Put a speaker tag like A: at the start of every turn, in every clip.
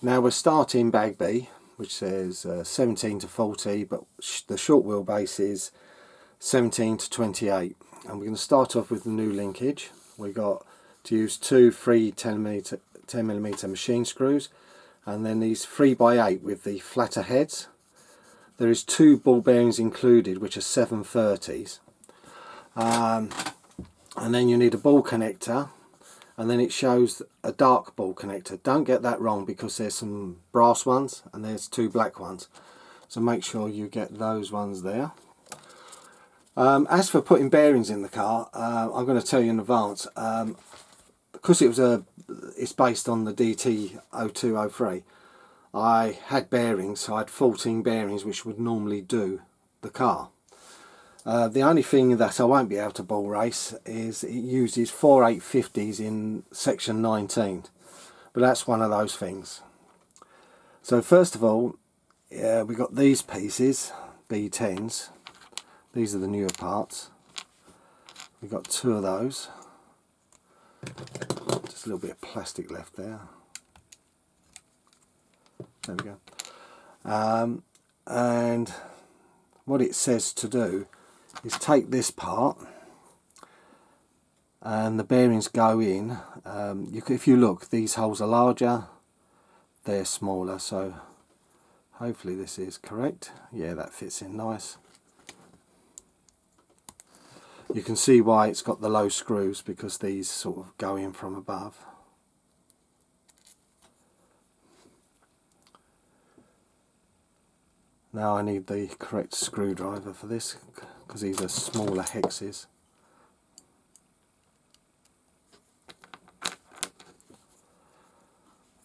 A: Now we're starting bag B, which says 17 to 40, but the short wheelbase is 17 to 28. And we're going to start off with the new linkage. We got to use two free 10mm machine screws, and then these 3x8 with the flatter heads. There is two ball bearings included, which are 730s. And then you need a ball connector, and then it shows a dark ball connector. Don't get that wrong, because there's some brass ones and there's two black ones, so make sure you get those ones there. As for putting bearings in the car, I'm going to tell you in advance, because it's based on the DT0203. I had bearings, so I had 14 bearings which would normally do the car. The only thing that I won't be able to ball race is it uses 4850s in section 19, but that's one of those things. So first of all, we got these pieces, B10s. These are the newer parts. We've got two of those. Just a little bit of plastic left there. There we go. And what it says to do is take this part, and the bearings go in. If you look, these holes are larger, they're smaller, so hopefully this is correct. Yeah, that fits in nice. You can see why it's got the low screws, because these sort of go in from above. Now I need the correct screwdriver for this, because these are smaller hexes.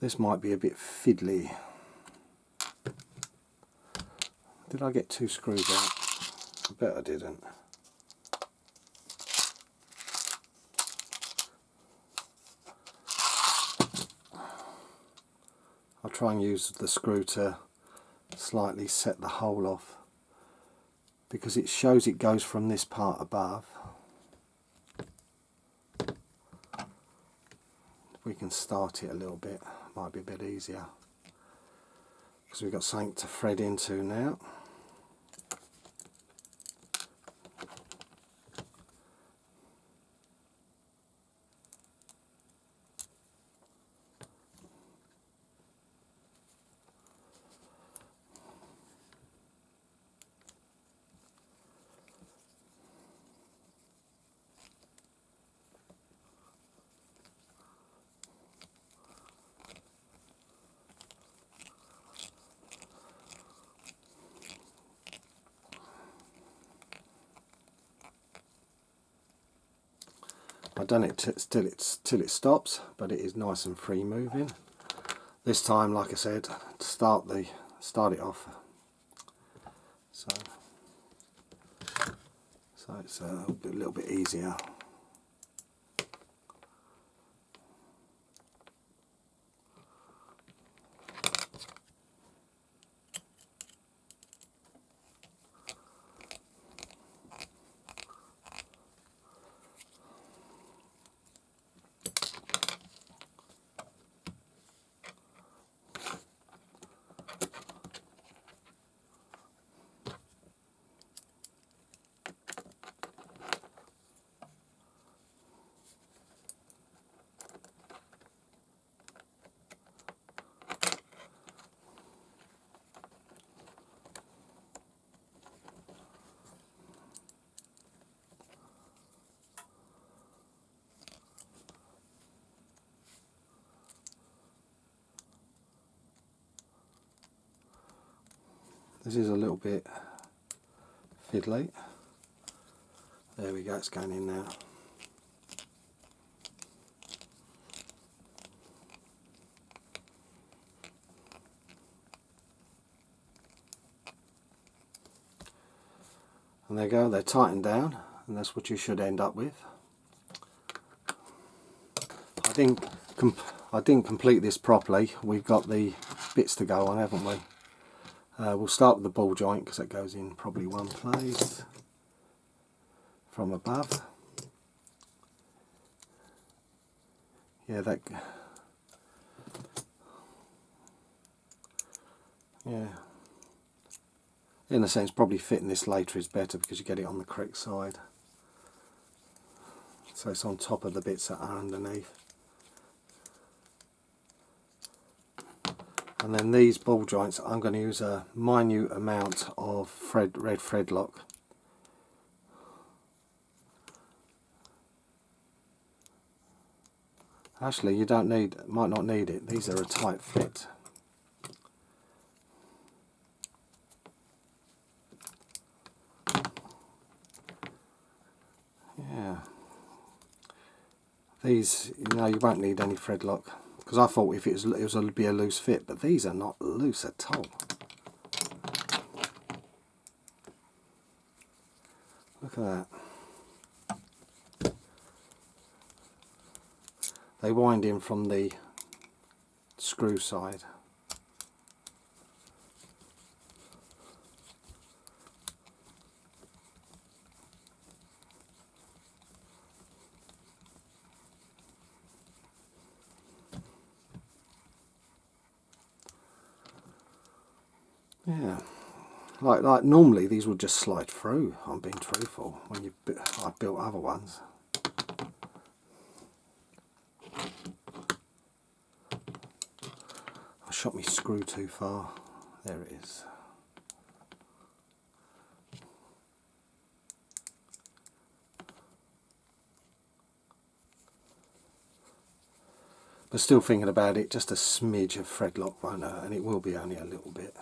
A: This might be a bit fiddly. Did I get two screws out? I bet I didn't. I'll try and use the screw to slightly set the hole off, because it shows it goes from this part above. If we can start it a little bit, might be a bit easier, because we've got something to thread into now. I've done it till it stops, but it is nice and free moving. This time, like I said, to start it off. So it's a little bit easier. This is a little bit fiddly. There we go, it's going in now. And there you go, they're tightened down, and that's what you should end up with. I didn't complete this properly. We've got the bits to go on, haven't we? We'll start with the ball joint, because that goes in probably one place from above. Yeah, Yeah, in a sense probably fitting this later is better because you get it on the correct side, so it's on top of the bits that are underneath. And then these ball joints, I'm going to use a minute amount of red thread lock. Actually, you don't need, might not need it. These are a tight fit. Yeah. These, you know, you won't need any thread lock, because I thought if it would be a loose fit, but these are not loose at all. Look at that. They wind in from the screw side. Yeah, like normally these would just slide through. I'm being truthful. When I built other ones. I shot my screw too far. There it is. But still thinking about it, just a smidge of thread lock won't hurt, and it will be only a little bit.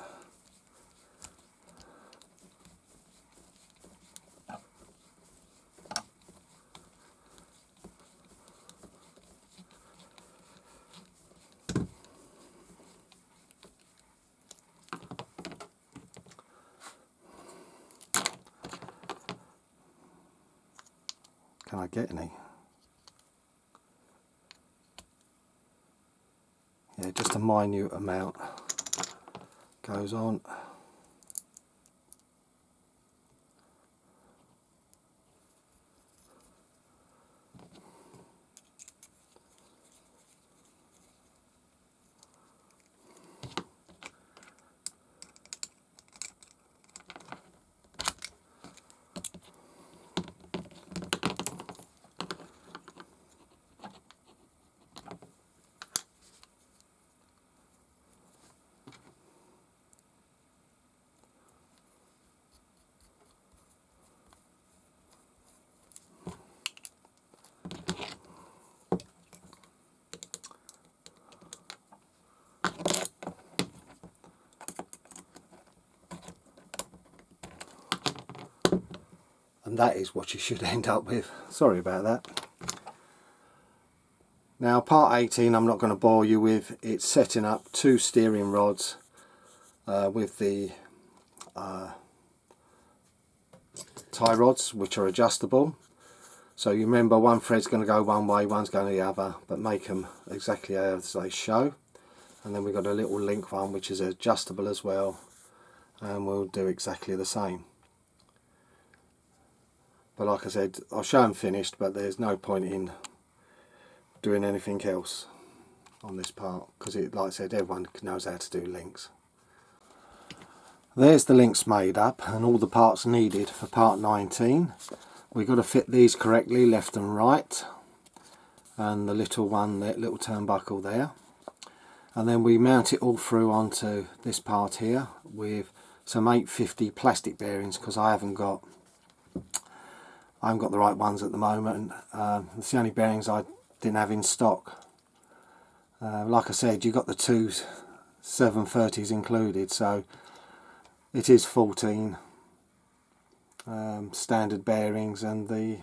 A: Can I get any? Yeah, just a minute amount goes on. And that is what you should end up with. Sorry about that. Now part 18 I'm not going to bore you with. It's setting up 2 steering rods with the tie rods, which are adjustable. So you remember, one thread's going to go one way, one's going the other, but make them exactly as they show. And then we've got a little link one which is adjustable as well, and we'll do exactly the same. But like I said, I'll show them finished, but there's no point in doing anything else on this part, because like I said, everyone knows how to do links. There's the links made up and all the parts needed for part 19. We've got to fit these correctly, left and right, and the little one, that little turnbuckle there. And then we mount it all through onto this part here with some 850 plastic bearings, because I haven't got the right ones at the moment. It's the only bearings I didn't have in stock. Like I said, you got the 2 730s included, so it is 14 standard bearings and the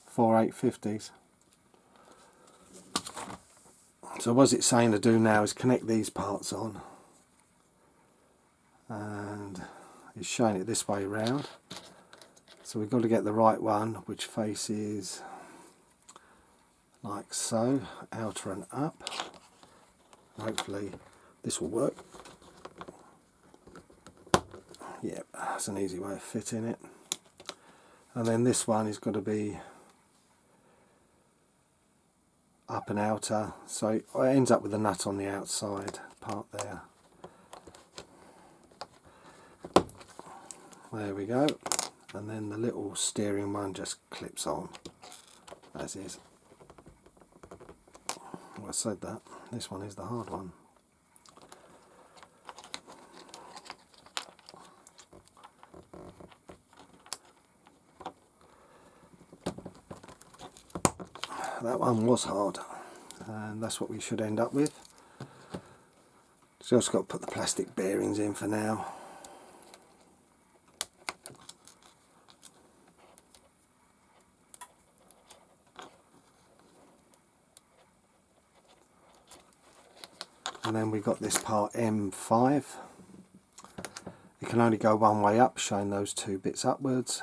A: 4 850s. So what it's saying to do now is connect these parts on, and it's showing it this way around. So we've got to get the right one, which faces like so, outer and up. Hopefully this will work. Yeah, that's an easy way of fitting it. And then this one is going to be up and outer, so it ends up with a nut on the outside part there. There we go. And then the little steering one just clips on as is. Well, I said that. This one is the hard one. That one was hard, and that's what we should end up with. Just got to put the plastic bearings in for now. And then we got this part M5. It can only go one way up, showing those two bits upwards.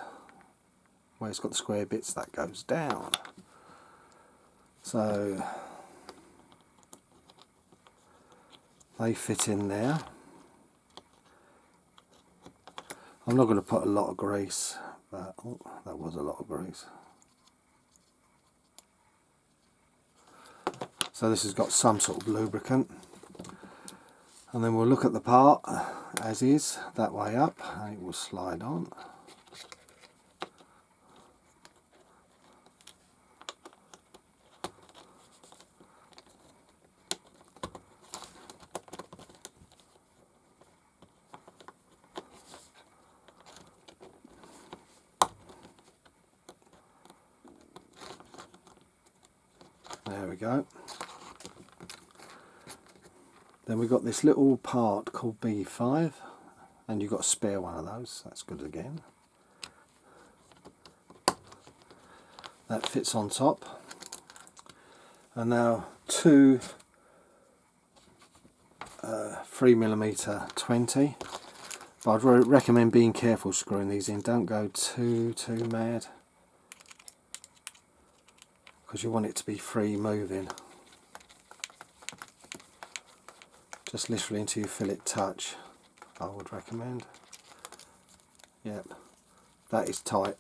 A: Where it's got the square bits, that goes down. So they fit in there. I'm not going to put a lot of grease, but oh, that was a lot of grease. So this has got some sort of lubricant. And then we'll look at the part as is, that way up, and it will slide on. There we go. Then we've got this little part called B5, and you've got a spare one of those. That's good again. That fits on top. And now two 3mm 20. But I'd recommend being careful screwing these in. Don't go too mad, because you want it to be free moving. Just literally until you feel it touch, I would recommend. Yep, that is tight,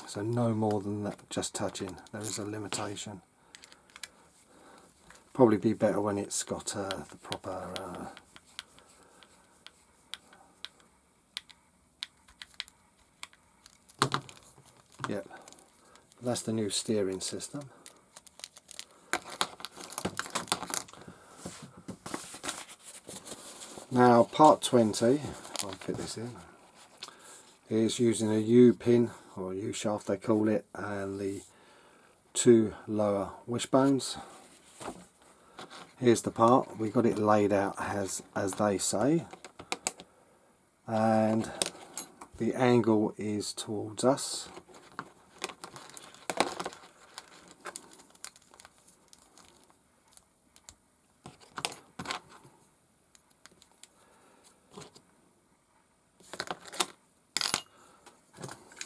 A: so no more than that, just touching. There is a limitation. Probably be better when it's got the proper yep, that's the new steering system. Now part 20, I'll fit this in, is using a U-pin, or a U-shaft they call it, and the two lower wishbones. Here's the part. We got it laid out as they say, and the angle is towards us.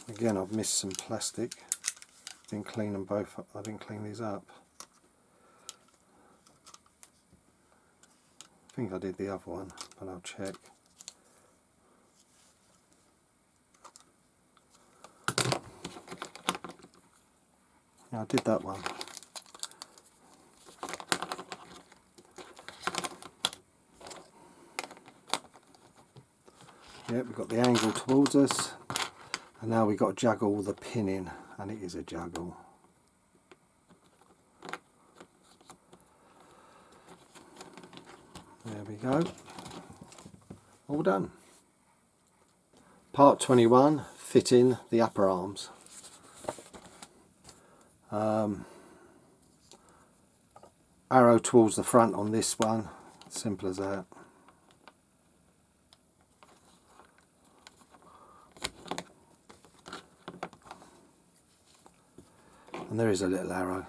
A: Again, I've missed some plastic. Didn't clean them both up. I didn't clean these up. I think I did the other one, but I'll check. Yeah, I did that one. Yeah, we've got the angle towards us. And now we've got to juggle the pin in, and it is a juggle. There we go. All done. Part 21, fitting the upper arms. Arrow towards the front on this one, simple as that. And there is a little arrow,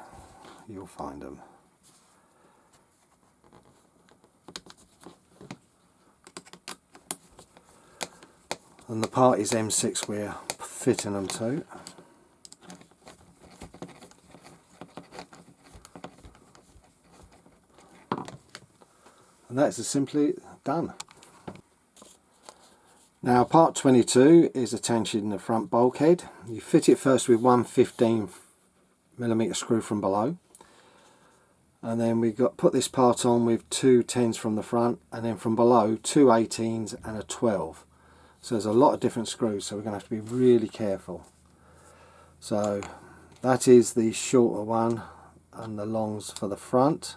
A: you'll find them. And the part is M6 we're fitting them to. And that's as simply done. Now part 22 is attaching the front bulkhead. You fit it first with one 15mm screw from below, and then we put this part on with two 10s from the front, and then from below two 18s and a 12. So there's a lot of different screws, so we're going to have to be really careful. So that is the shorter one, and the longs for the front.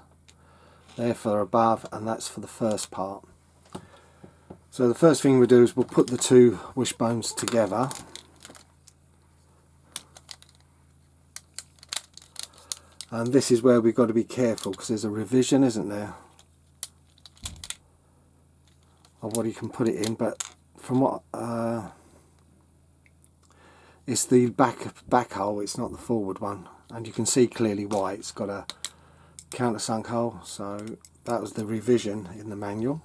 A: They're for above, and that's for the first part. So the first thing we do is we'll put the two wishbones together. And this is where we've got to be careful, because there's a revision, isn't there, of what you can put it in. But from what it's the back hole, it's not the forward one, and you can see clearly why. It's got a countersunk hole, so that was the revision in the manual.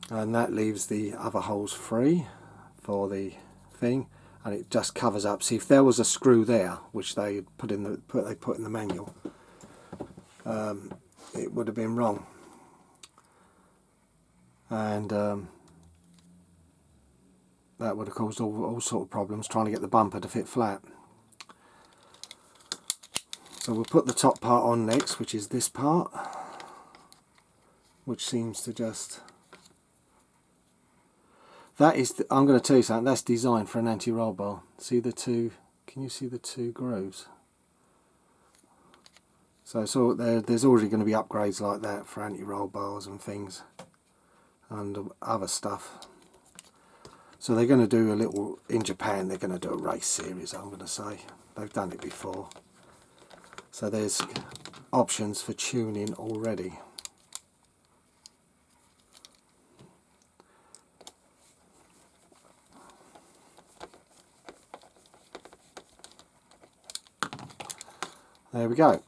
A: And that leaves the other holes free for the thing, and it just covers up. See, if there was a screw there, which they put in the manual, it would have been wrong, and that would have caused all sort of problems trying to get the bumper to fit flat. So we'll put the top part on next, which is this part, which seems to just... That is, I'm going to tell you something, that's designed for an anti-roll bar. See the two, can you see the two grooves? So there's already going to be upgrades like that for anti-roll bars and things, and other stuff. So they're going to do a little, in Japan they're going to do a race series, I'm going to say. They've done it before. So there's options for tuning already. There we go.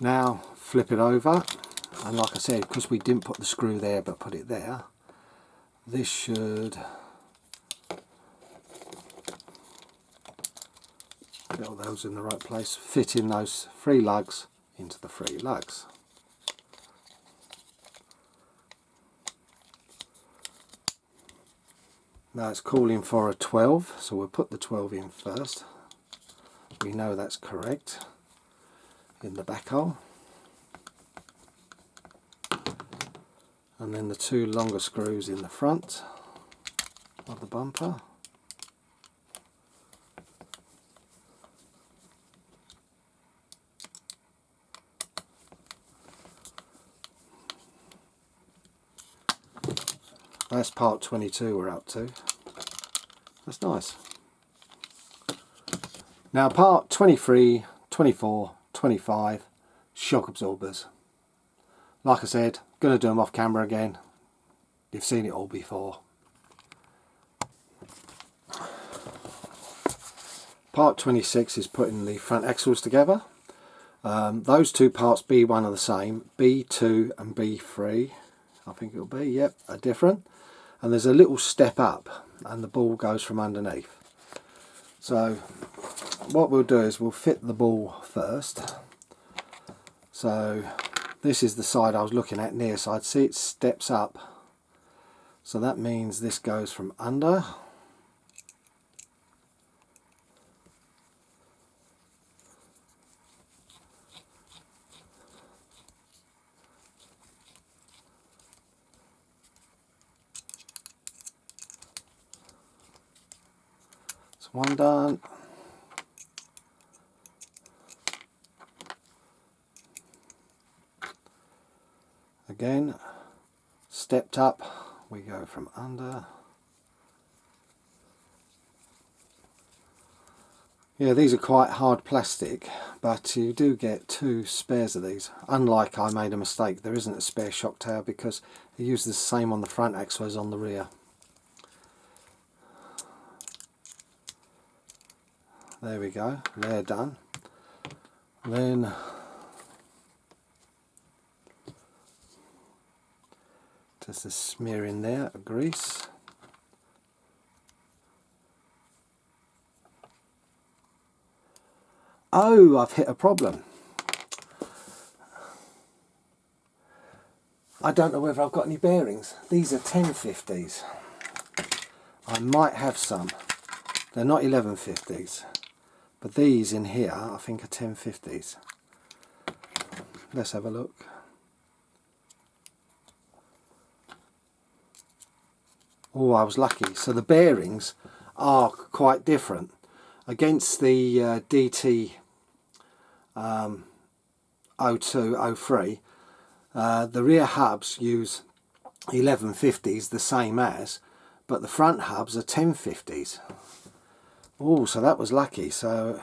A: Now flip it over, and like I said, because we didn't put the screw there but put it there, this should get all those in the right place, fit in those 3 lugs into the 3 lugs. Now it's calling for a 12, so we'll put the 12 in first. We know that's correct in the back hole, and then the 2 longer screws in the front of the bumper. That's part 22 we're up to. That's nice. Now part 23, 24, 25, shock absorbers. Like I said, going to do them off camera again. You've seen it all before. Part 26 is putting the front axles together. Those 2 parts, B1, are the same. B2 and B3, I think it'll be, yep, are different. And there's a little step up, and the ball goes from underneath. So what we'll do is we'll fit the ball first. So this is the side I was looking at, near side. See, it steps up. So that means this goes from under. So one done. Again, stepped up, we go from under. Yeah, these are quite hard plastic, but you do get 2 spares of these. Unlike I made a mistake, there isn't a spare shock tower because it uses the same on the front axle as on the rear. There we go, they're done. Then just a smear in there of grease. Oh, I've hit a problem. I don't know whether I've got any bearings. These are 1050s. I might have some. They're not 1150s. But these in here, I think, are 1050s. let's have a look. Oh, I was lucky. So the bearings are quite different against the DT04. The rear hubs use 1150s, the same as, but the front hubs are 1050s. Oh, so that was lucky. So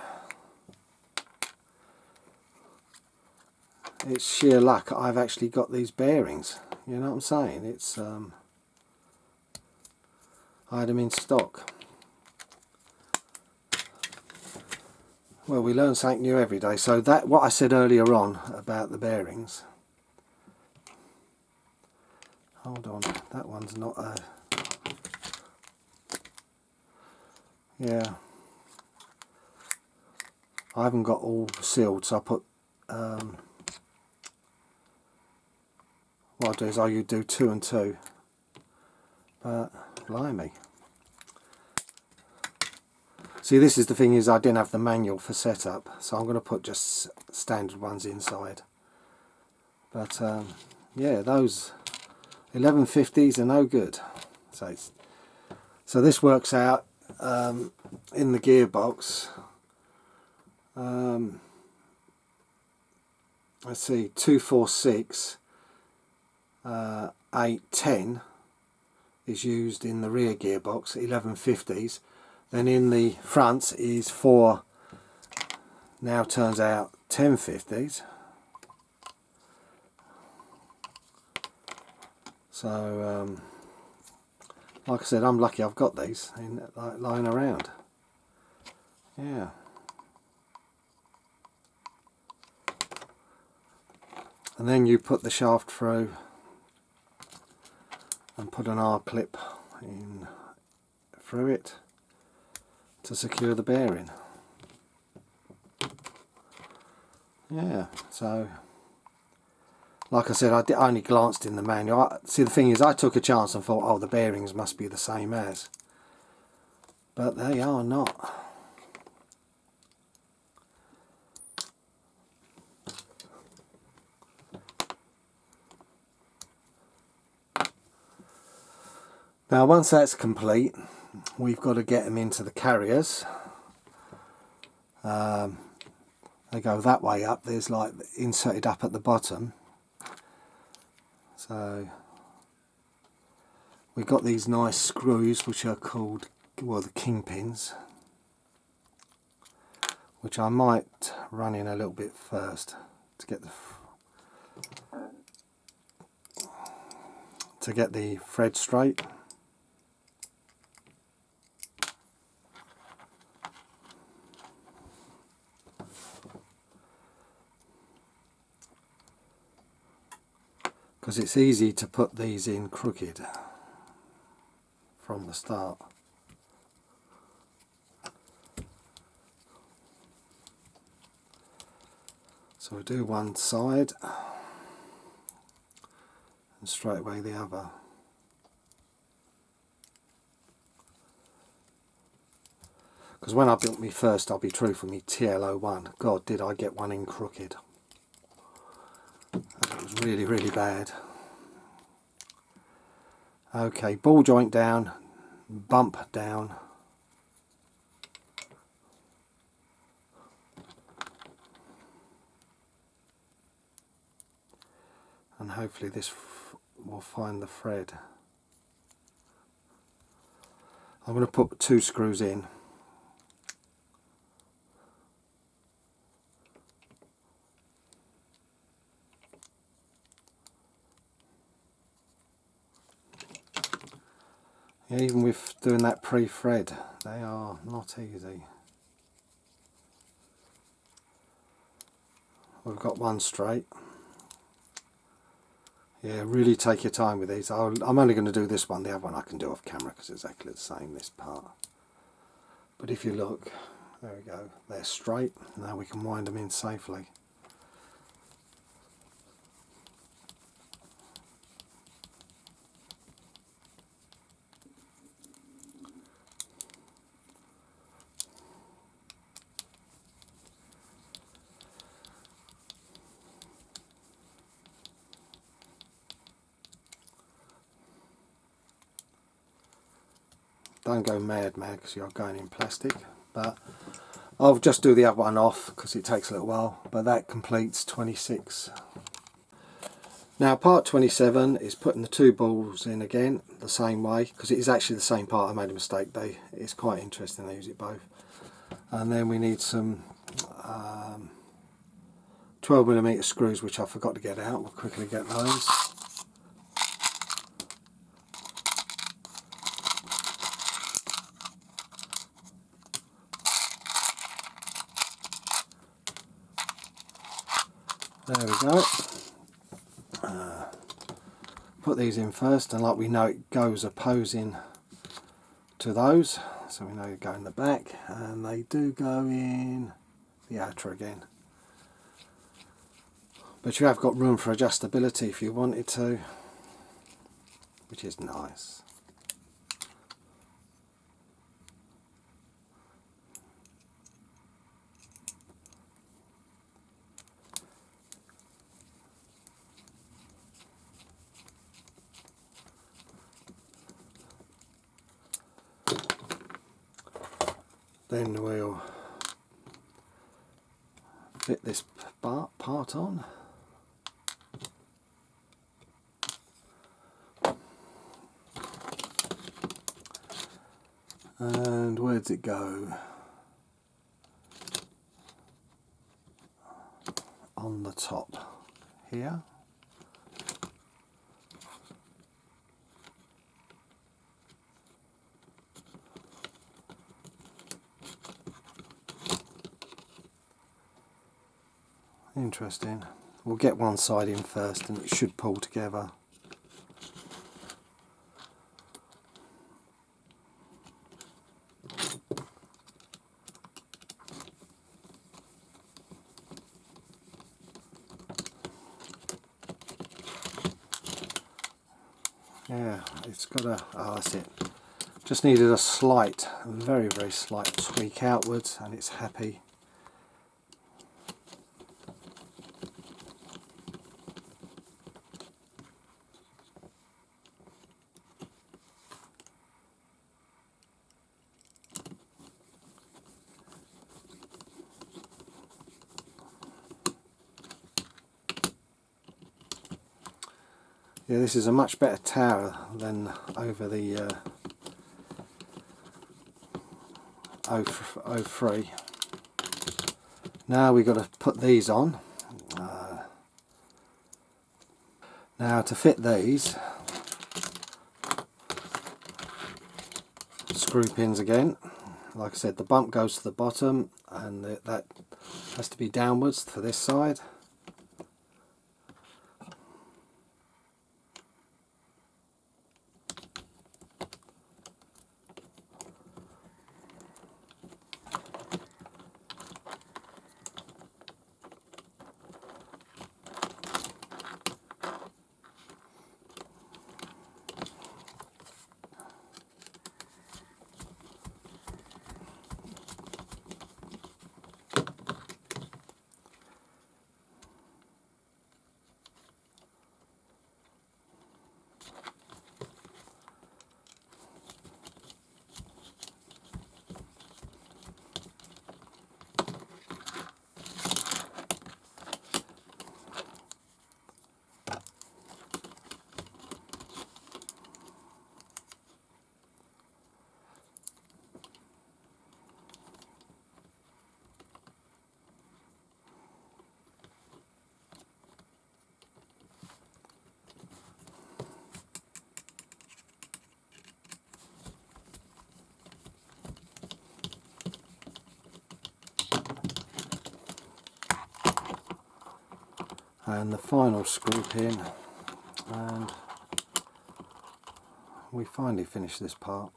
A: it's sheer luck I've actually got these bearings. You know what I'm saying? It's I had them in stock. Well, we learn something new every day. So that, what I said earlier on about the bearings. Hold on, that one's not a... Yeah. I haven't got all sealed, so I put... what I'll do is I'll do 2 and 2. But, blimey. See, this is the thing, is I didn't have the manual for setup, so I'm going to put just standard ones inside. But yeah, those 1150s are no good. So this works out in the gearbox. Let's see, 246 810 is used in the rear gearbox, 1150s. Then in the front is 4, now turns out 1050s. So like I said, I'm lucky I've got these lying around. Yeah. And then you put the shaft through and put an R-clip in through it to secure the bearing. Yeah, so like I said, I only glanced in the manual. See, the thing is, I took a chance and thought, oh, the bearings must be the same as, but they are not. Now once that's complete, we've got to get them into the carriers. They go that way up, there's like inserted up at the bottom. So we've got these nice screws which are called, well, the kingpins, which I might run in a little bit first to get the thread straight. Because it's easy to put these in crooked from the start. So we do one side and straight away the other. Because when I built me first, I'll be truthful, me TL01, God, did I get one in crooked. It was really, really bad. Okay, ball joint down, bump down. And hopefully this will find the thread. I'm going to put 2 screws in. Yeah, even with doing that pre-thread, they are not easy. We've got one straight. Yeah, really take your time with these. I'm only going to do this one, the other one I can do off camera because it's exactly the same, this part. But if you look, there we go, they're straight. Now we can wind them in safely. Don't go mad because you're going in plastic, but I'll just do the other one off because it takes a little while. But that completes 26. Now part 27 is putting the two balls in again the same way, because it is actually the same part. I made a mistake. It's quite interesting they use it both. And then we need some 12mm screws, which I forgot to get out. We'll quickly get those. There we go. Put these in first, and like we know it goes opposing to those, so we know they go in the back, and they do go in the outer again. But you have got room for adjustability if you wanted to, which is nice. Then we'll fit this part on. And where does it go? On the top here. Interesting. We'll get one side in first and it should pull together. Yeah, it's got a, oh that's it. Just needed a slight, very slight tweak outwards and it's happy. Yeah, this is a much better tower than over the 03. Now we've got to put these on. Now to fit these, screw pins again. Like I said, the bump goes to the bottom and that has to be downwards for this side. And the final screw pin, and we finally finished this part.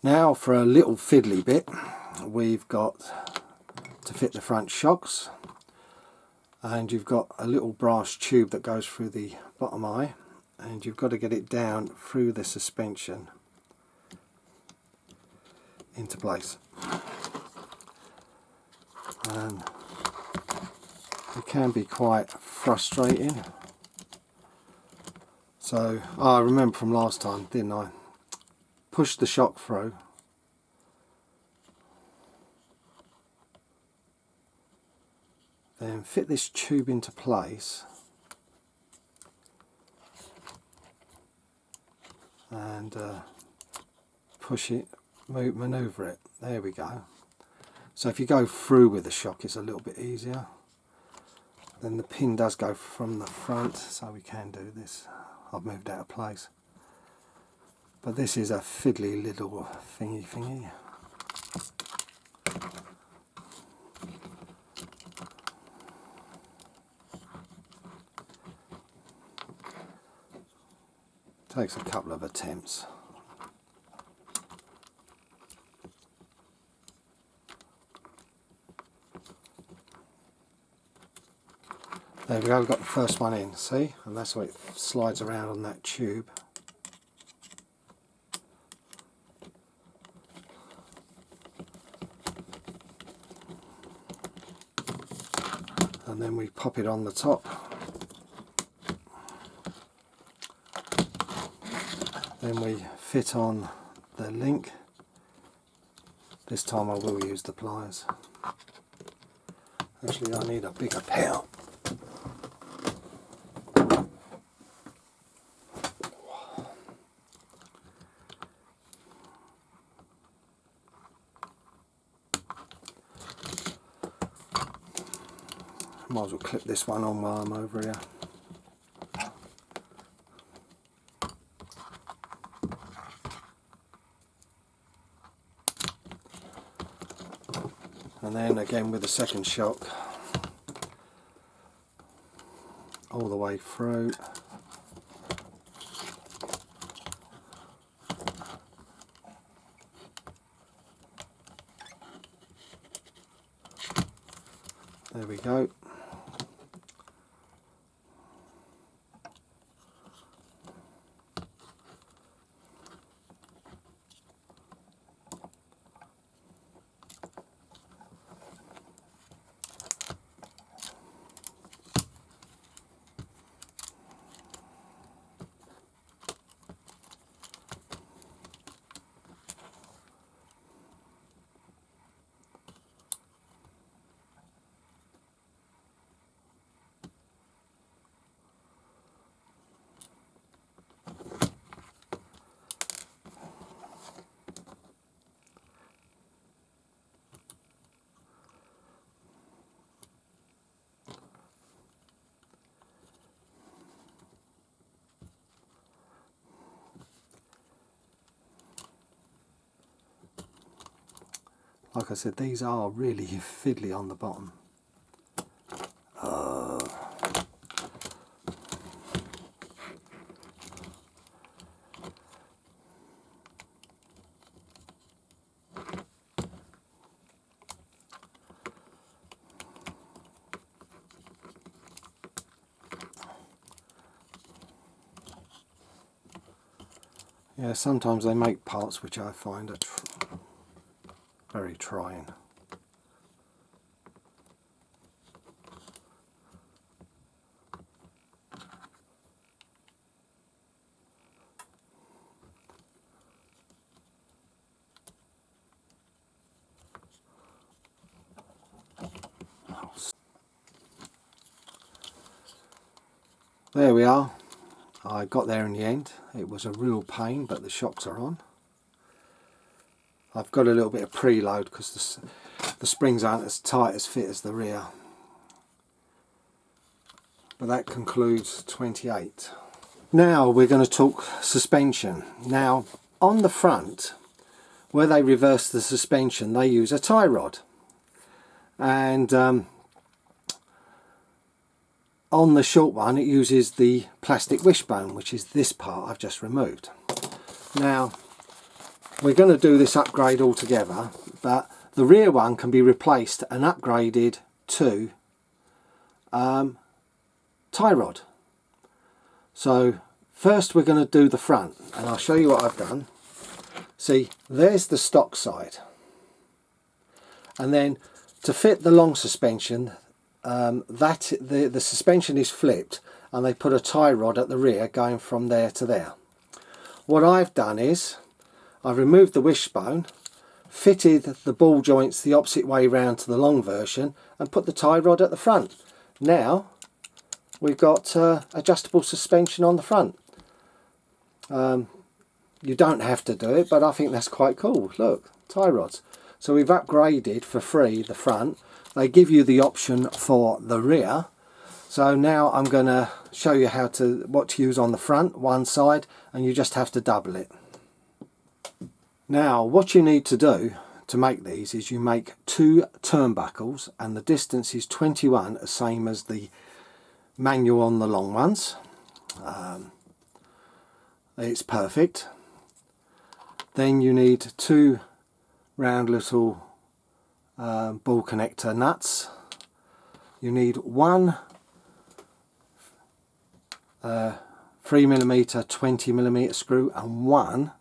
A: Now for a little fiddly bit, we've got to fit the front shocks. And you've got a little brass tube that goes through the bottom eye, and you've got to get it down through the suspension. into place. And it can be quite frustrating. So I remember from last time, didn't I? Push the shock through, then fit this tube into place, and push it, manoeuvre it. There we go. So if you go through with the shock, it's a little bit easier. Then the pin does go from the front, so we can do this. I've moved out of place. But this is a fiddly little thingy. Takes a couple of attempts. There we go, we've got the first one in, see? And that's why it slides around on that tube. And then we pop it on the top. Then we fit on the link. This time I will use the pliers. Actually, I need a bigger pair. Might as well clip this one on while I'm over here. And then again with the second shock, all the way through. There we go. Like I said, these are really fiddly on the bottom. Yeah, sometimes they make parts which I find are very trying. There we are. I got there in the end. It was a real pain, but the shocks are on. I've got a little bit of preload because the springs aren't as tight as fit as the rear. But that concludes 28. Now we're going to talk suspension. Now on the front, where they reverse the suspension, they use a tie rod. And on the short one it uses the plastic wishbone, which is this part I've just removed. Now we're going to do this upgrade altogether, but the rear one can be replaced and upgraded to tie rod. So first we're going to do the front, and I'll show you what I've done. See, there's the stock side, and then to fit the long suspension, the suspension is flipped and they put a tie rod at the rear going from there to there. What I've done is I've removed the wishbone, fitted the ball joints the opposite way round to the long version and put the tie rod at the front. Now we've got adjustable suspension on the front. You don't have to do it, but I think that's quite cool. Look, tie rods. So we've upgraded for free the front. They give you the option for the rear. So now I'm going to show you what to use on the front, one side, and you just have to double it. Now what you need to do to make these is you make 2 turnbuckles, and the distance is 21, the same as the manual on the long ones. It's perfect. Then you need 2 round little ball connector nuts. You need 1 3mm 20mm screw and 1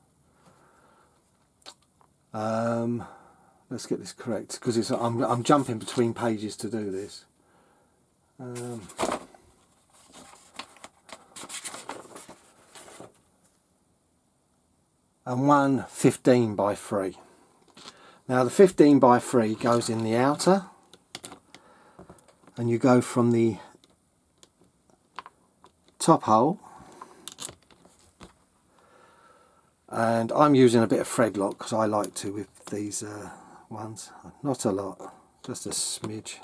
A: let's get this correct because I'm jumping between pages to do this. And 1 15x3. Now the 15x3 goes in the outer, and you go from the top hole, and I'm using a bit of thread lock because I like to with these ones. Not a lot, just a smidge.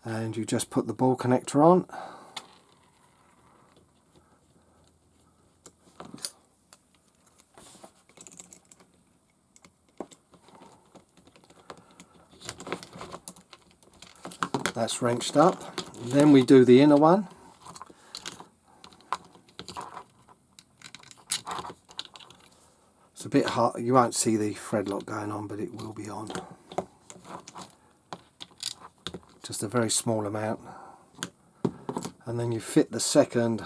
A: And you just put the ball connector on. That's wrenched up. Then we do the inner one. It's a bit hard, you won't see the thread lock going on, but it will be on. Just a very small amount. And then you fit the second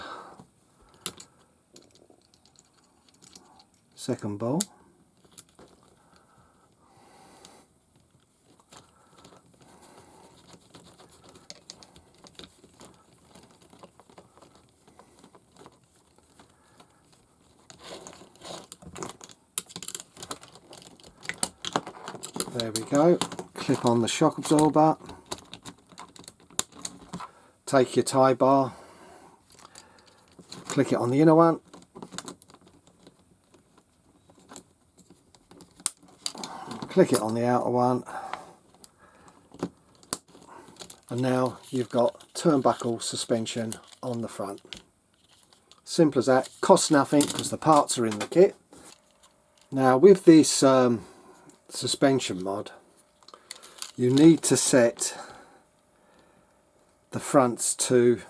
A: ball. There we go. Clip on the shock absorber. Take your tie bar, click it on the inner one, click it on the outer one, and now you've got turnbuckle suspension on the front. Simple as that. Costs nothing because the parts are in the kit. Now with this suspension mod, you need to set the fronts to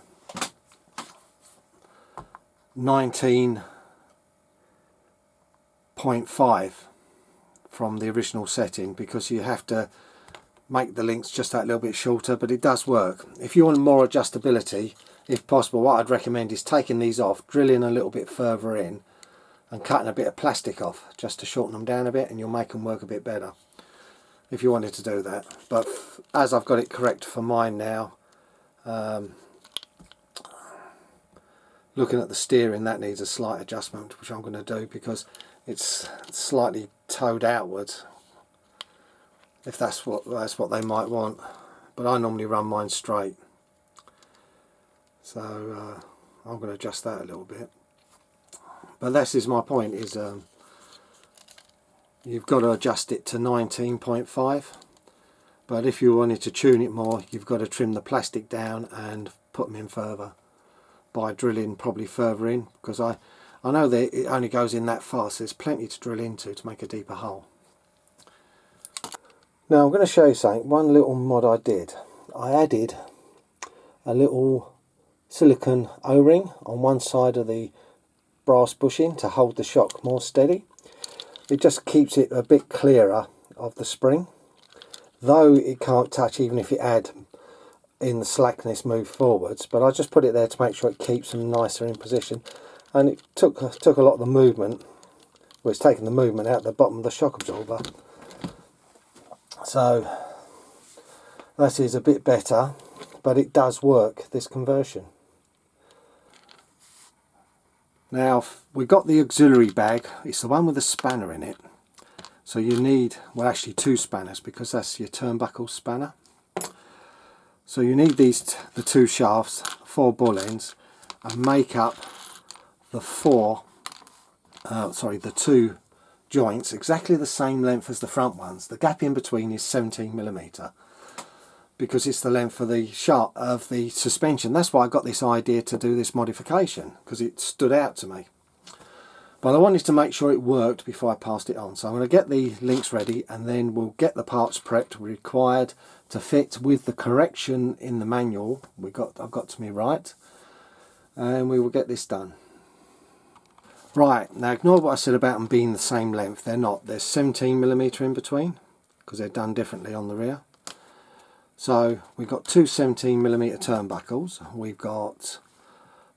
A: 19.5 from the original setting, because you have to make the links just that little bit shorter, but it does work. If you want more adjustability, if possible, what I'd recommend is taking these off, drilling a little bit further in and cutting a bit of plastic off just to shorten them down a bit, and you'll make them work a bit better if you wanted to do that. But as I've got it correct for mine now, looking at the steering, that needs a slight adjustment, which I'm going to do because it's slightly towed outwards, if that's what they might want, but I normally run mine straight, so I'm going to adjust that a little bit. But this is my point, is you've got to adjust it to 19.5. But if you wanted to tune it more, you've got to trim the plastic down and put them in further by drilling probably further in, because I know that it only goes in that far, so there's plenty to drill into to make a deeper hole. Now I'm going to show you something. One little mod I did. I added a little silicone O-ring on one side of the brass bushing to hold the shock more steady. It just keeps it a bit clearer of the spring, though it can't touch even if you add in the slackness move forwards, but I just put it there to make sure it keeps them nicer in position, and it took a lot of the movement, well, it's taken the movement out the bottom of the shock absorber. So that is a bit better, but it does work, this conversion. Now we got the auxiliary bag, it's the one with the spanner in it. So you need, well, actually 2 spanners, because that's your turnbuckle spanner. So you need the 2 shafts, 4 ball ends, and make up the 2 joints exactly the same length as the front ones. The gap in between is 17mm, because it's the length of the shaft of the suspension. That's why I got this idea to do this modification, because it stood out to me. But I wanted to make sure it worked before I passed it on. So I'm going to get the links ready, and then we'll get the parts prepped required to fit with the correction in the manual I've got to me right, and we will get this done. Right, now ignore what I said about them being the same length. They're not. There's 17mm in between, because they're done differently on the rear. So we've got 2 17mm turnbuckles. We've got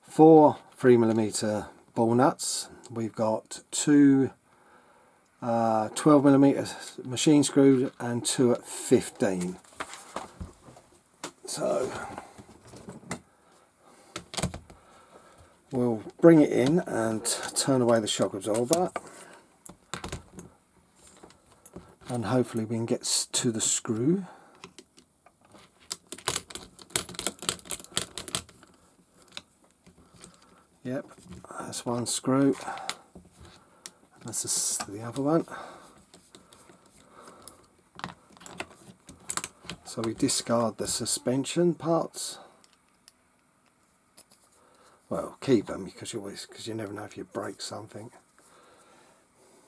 A: 4 3mm ball nuts. We've got 2 12mm machine screws and 2 at 15. So we'll bring it in and turn away the shock absorber, and hopefully we can get to the screw. Yep, that's one screw. That's the other one. So we discard the suspension parts. Well, keep them, because you never know if you break something.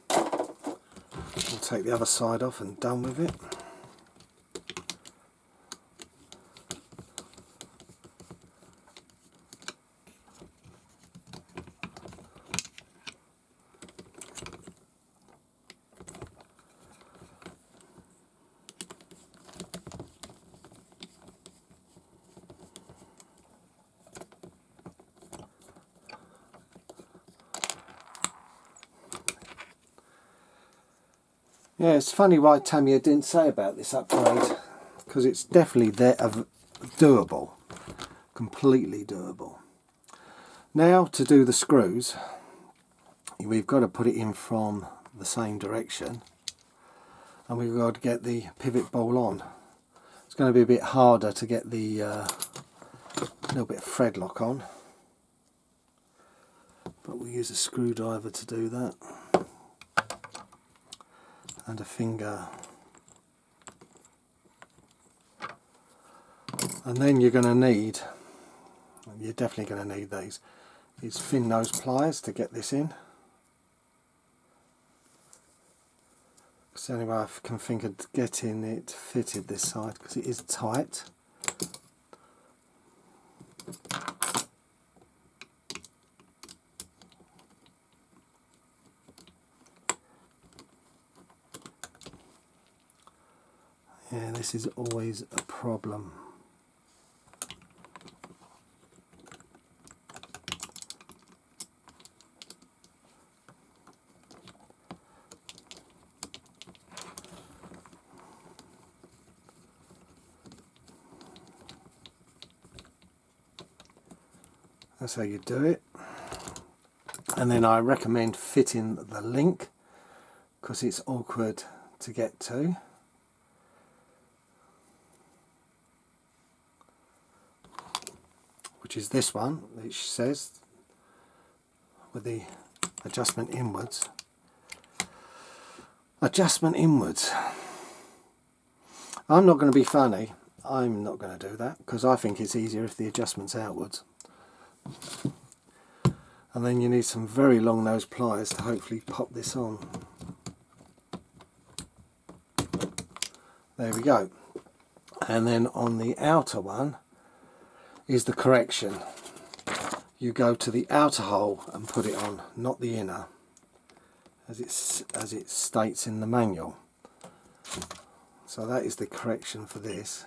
A: We'll take the other side off and done with it. Yeah, it's funny why Tamiya didn't say about this upgrade, because it's definitely doable, completely doable. Now to do the screws, we've got to put it in from the same direction, and we've got to get the pivot ball on. It's going to be a bit harder to get the little bit of thread lock on, but we'll use a screwdriver to do that, and a finger. And then you're definitely going to need these thin nose pliers to get this in. It's the only way I can think of getting it fitted this side, because it is tight. Yeah, this is always a problem. That's how you do it. And then I recommend fitting the link, because it's awkward to get to. Which is this one, which says, with the adjustment inwards. Adjustment inwards. I'm not going to be funny. I'm not going to do that, because I think it's easier if the adjustment's outwards. And then you need some very long nose pliers to hopefully pop this on. There we go. And then on the outer one is the correction. You go to the outer hole and put it on, not the inner, as it states in the manual. So that is the correction for this.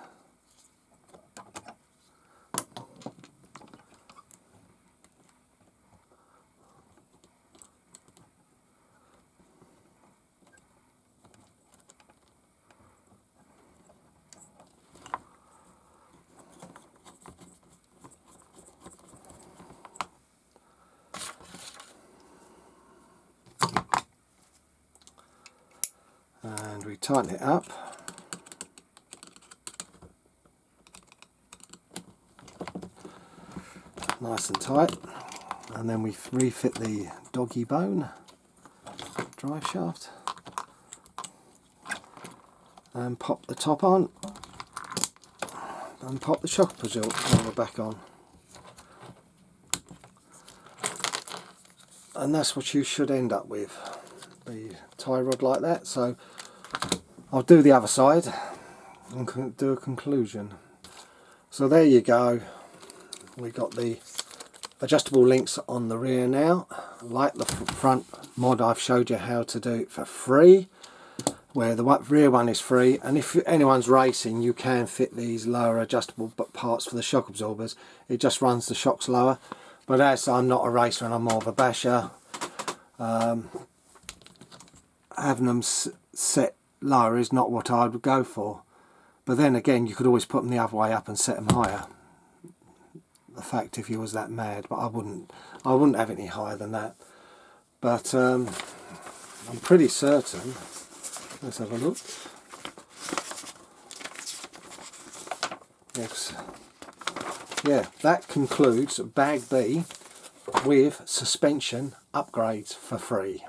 A: and we tighten it up. Nice and tight, and then we refit the doggy bone drive shaft and pop the top on and pop the shock absorber back on, and that's what you should end up with, the tie rod like that. So I'll do the other side and do a conclusion. So there you go, we got the adjustable links on the rear now. Like the front mod, I've showed you how to do it for free, where the rear one is free, and if anyone's racing you can fit these lower adjustable parts for the shock absorbers. It just runs the shocks lower, but as I'm not a racer and I'm more of a basher, having them set lower is not what I would go for. But then again, you could always put them the other way up and set them higher. The fact, if you was that mad, but I wouldn't have any higher than that. But I'm pretty certain. Let's have a look. Yes. Yeah, that concludes bag B with suspension upgrades for free.